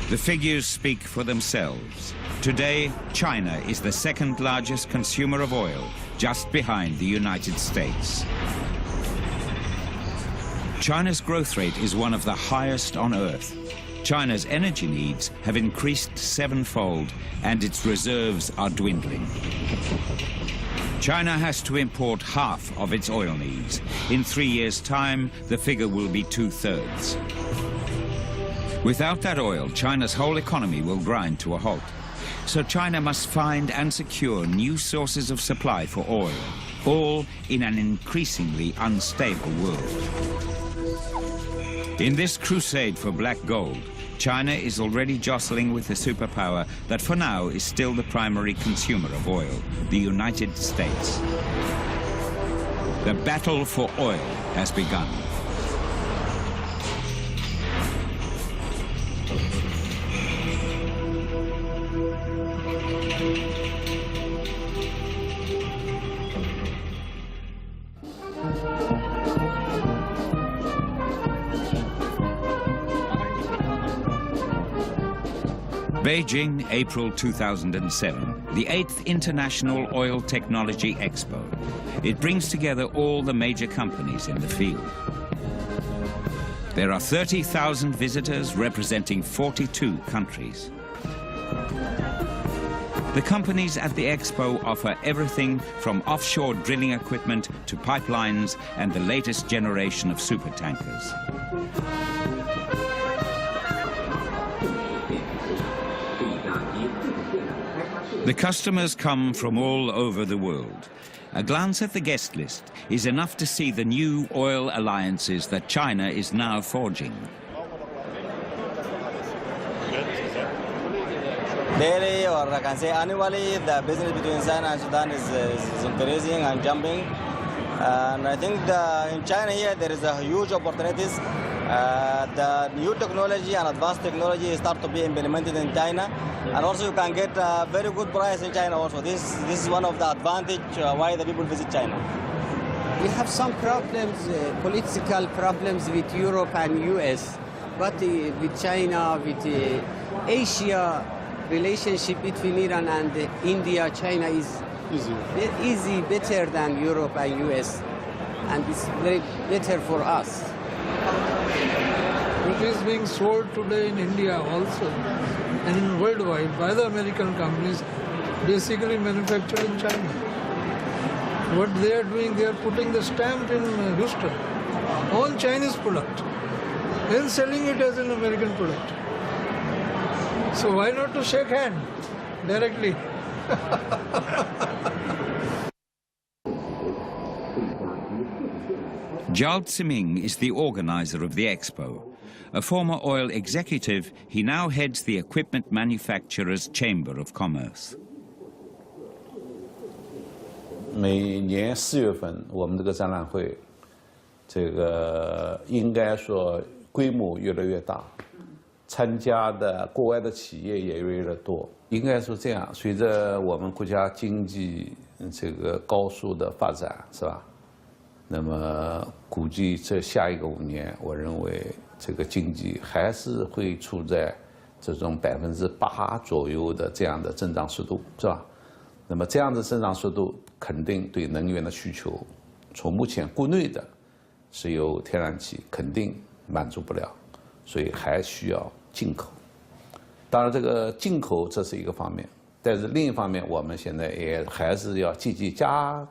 The figures speak for themselves. Today, China is the second largest consumer of oil, just behind the United States. China's growth rate is one of the highest on Earth. China's energy needs have increased sevenfold, and its reserves are dwindling. China has to import half of its oil needs. In 3 years' time, the figure will be 2/3. Without that oil, China's whole economy will grind to a halt. So China must find and secure new sources of supply for oil, all in an increasingly unstable world. In this crusade for black gold, China is already jostling with the superpower that for now is still the primary consumer of oil, the United States. The battle for oil has begun. Beijing, April 2007, the 8th International Oil Technology Expo. It brings together all the major companies in the field. There are 30,000 visitors representing 42 countries. The companies at the expo offer everything from offshore drilling equipment to pipelines and the latest generation of supertankers. The customers come from all over the world. A glance at the guest list is enough to see the new oil alliances that China is now forging. Daily, or I can say annually, the business between China and Sudan is increasing and jumping. And I think in China here there is a huge opportunities. The new technology and advanced technology start to be implemented in China, and also you can get a very good price in China also. This is one of the advantage why the people visit China. We have some problems, political problems with Europe and US, but with China, with Asia, relationship between Iran and India, China is easy, better than Europe and US, and it's very better for us. It is being sold today in India also and worldwide by the American companies, basically manufactured in China. What they are doing, they are putting the stamp in Houston on Chinese product and selling it as an American product. So why not to shake hand directly? Zhao Ziming is the organizer of the expo. A former oil executive, he now heads the Equipment Manufacturers Chamber of Commerce. 每年4月份，我们这个展览会，应该说规模越来越大，参加的国外的企业也越来越多。应该说这样，随着我们国家经济高速的发展，是吧？那么估计这下一个5年，我认为这个经济还是会处在这种8%左右的这样的增长速度，是吧？那么这样的增长速度肯定对能源的需求，从目前国内的石油、天然气肯定满足不了，所以还需要进口。当然，这个进口这是一个方面，但是另一方面，我们现在也还是要积极加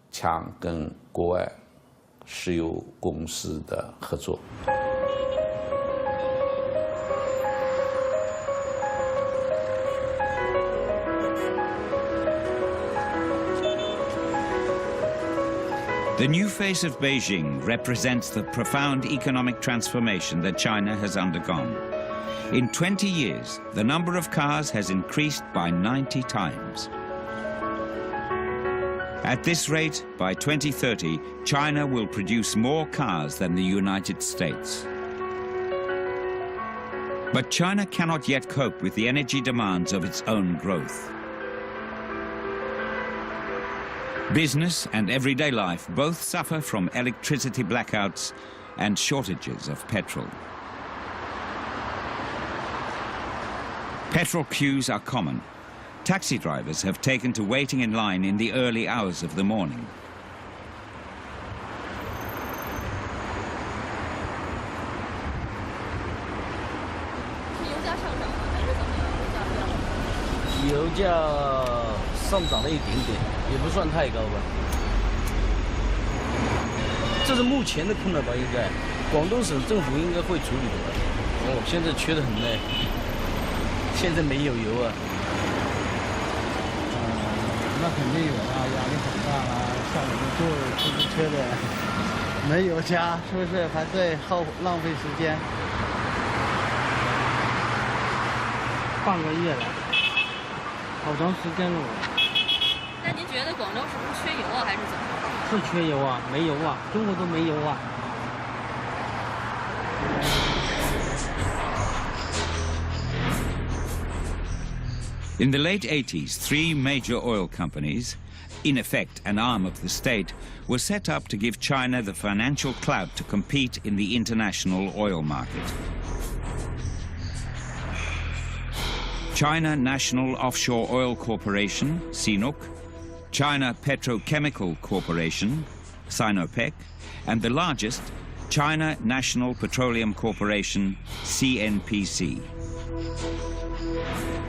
强跟国外石油公司的合作。The new face of Beijing represents the profound economic transformation that China has undergone. In 20 years, the number of cars has increased by 90 times. At this rate, by 2030, China will produce more cars than the United States. But China cannot yet cope with the energy demands of its own growth. Business and everyday life both suffer from electricity blackouts and shortages of petrol. Petrol queues are common. Taxi drivers have taken to waiting in line in the early hours of the morning.油价上涨了一点点，也不算太高吧。这是目前的困难吧？应该，广东省政府应该会处理的吧？哦，现在缺得很嘞，现在没有油啊。那肯定有啊，压力很大啦。像我们坐出租车的，没油加，是不是还在浪费时间？半个月了，好长时间了。那您觉得广州是不是缺油啊，还是怎么？是缺油啊，没油啊，中国都没油啊。In the late 80s, 3 major oil companies, in effect an arm of the state, were set up to give China the financial clout to compete in the international oil market. China National Offshore Oil Corporation, CNOOC, China Petrochemical Corporation, Sinopec, and the largest, China National Petroleum Corporation, CNPC.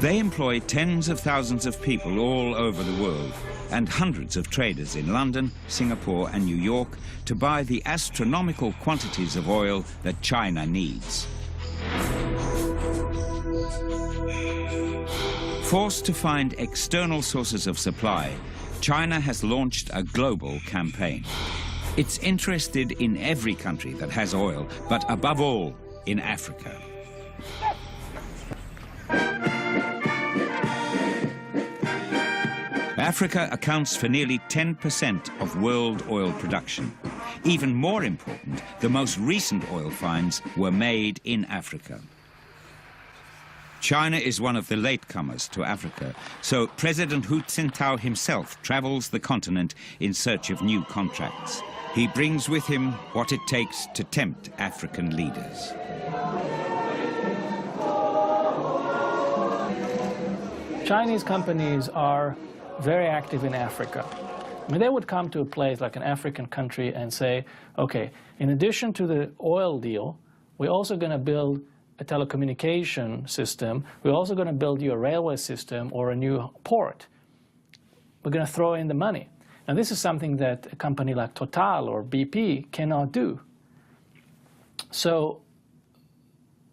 They employ tens of thousands of people all over the world and hundreds of traders in London, Singapore and New York to buy the astronomical quantities of oil that China needs. Forced to find external sources of supply, China has launched a global campaign. It's interested in every country that has oil, but above all, in Africa. Africa accounts for nearly 10% of world oil production. Even more important, the most recent oil finds were made in Africa. China is one of the latecomers to Africa, so President Hu Jintao himself travels the continent in search of new contracts. He brings with him what it takes to tempt African leaders. Chinese companies are very active in Africa. I mean, they would come to a place like an African country and say, okay, in addition to the oil deal, we're also going to build a telecommunication system. We're also going to build you a railway system or a new port. We're going to throw in the money. Now, this is something that a company like Total or BP cannot do. So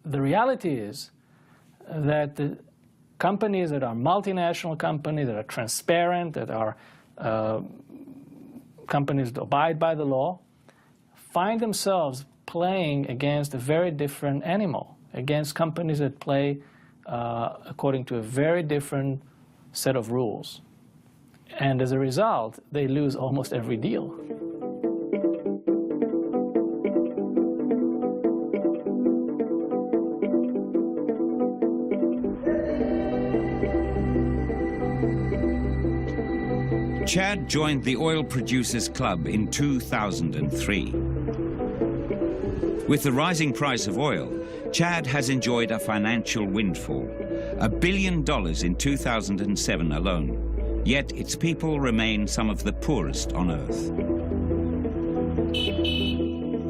the reality is that the companies that are multinational companies, that are transparent, that are companies that abide by the law, find themselves playing against a very different animal, against companies that play according to a very different set of rules. And as a result, they lose almost every deal. Chad joined the Oil Producers Club in 2003. With the rising price of oil, Chad has enjoyed a financial windfall, $1 billion in 2007 alone, yet its people remain some of the poorest on earth.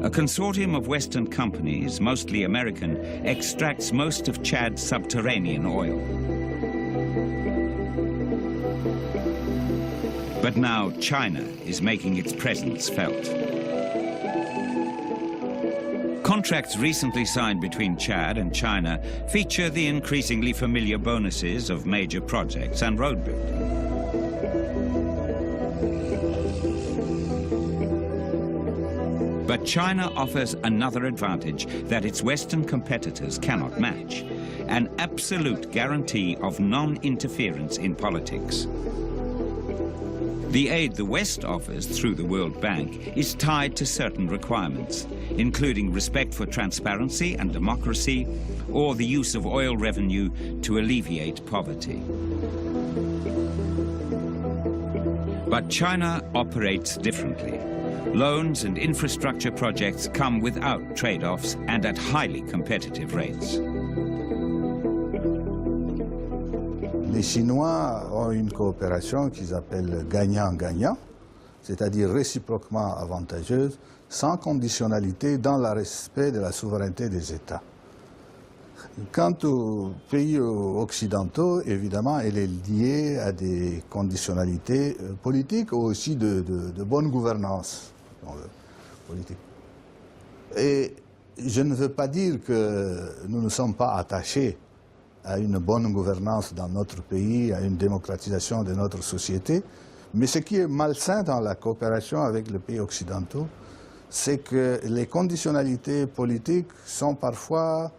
A consortium of Western companies, mostly American, extracts most of Chad's subterranean oil. But now China is making its presence felt. Contracts recently signed between Chad and China feature the increasingly familiar bonuses of major projects and road building. But China offers another advantage that its Western competitors cannot match, an absolute guarantee of non-interference in politics. The aid the West offers through the World Bank is tied to certain requirements, including respect for transparency and democracy, or the use of oil revenue to alleviate poverty. But China operates differently. Loans and infrastructure projects come without trade-offs and at highly competitive rates. les Chinois ont une coopération qu'ils appellent gagnant-gagnant, c'est-à-dire réciproquement avantageuse, sans conditionnalité dans le respect de la souveraineté des États. Quant aux pays occidentaux, évidemment, elle est liée à des conditionnalités politiques ou aussi de bonne gouvernance politique. Et je ne veux pas dire que nous ne sommes pas attachés à une bonne gouvernance dans notre pays, à une démocratisation de notre société, mais ce qui est malsain dans la coopération avec les pays occidentaux, c'est que les conditionnalités politiques sont parfois,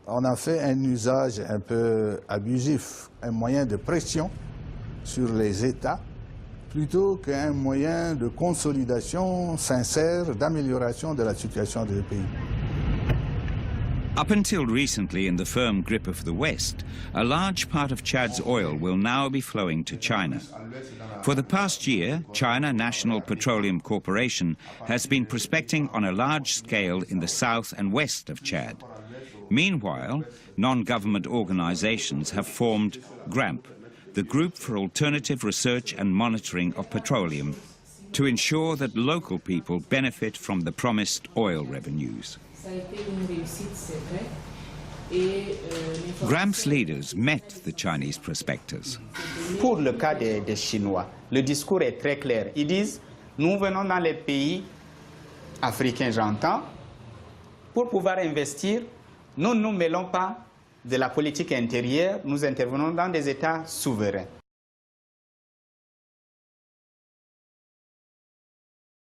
on en fait un usage un peu abusif, un moyen de pression sur les États, plutôt qu'un moyen de consolidation sincère, d'amélioration de la situation des pays. Up until recently in the firm grip of the West, a large part of Chad's oil will now be flowing to China. For the past year, China National Petroleum Corporation has been prospecting on a large scale in the south and west of Chad. Meanwhile, non-government organizations have formed GRAMP, the Group for Alternative Research and Monitoring of Petroleum, to ensure that local people benefit from the promised oil revenues. GRAMP's leaders met the Chinese prospectors. Pour le cas des Chinois, le discours est très clair. Ils disent, nous venons dans les pays africains, j'entends, pour pouvoir investir, nous ne nous mêlons pas de la politique intérieure, nous intervenons dans des États souverains.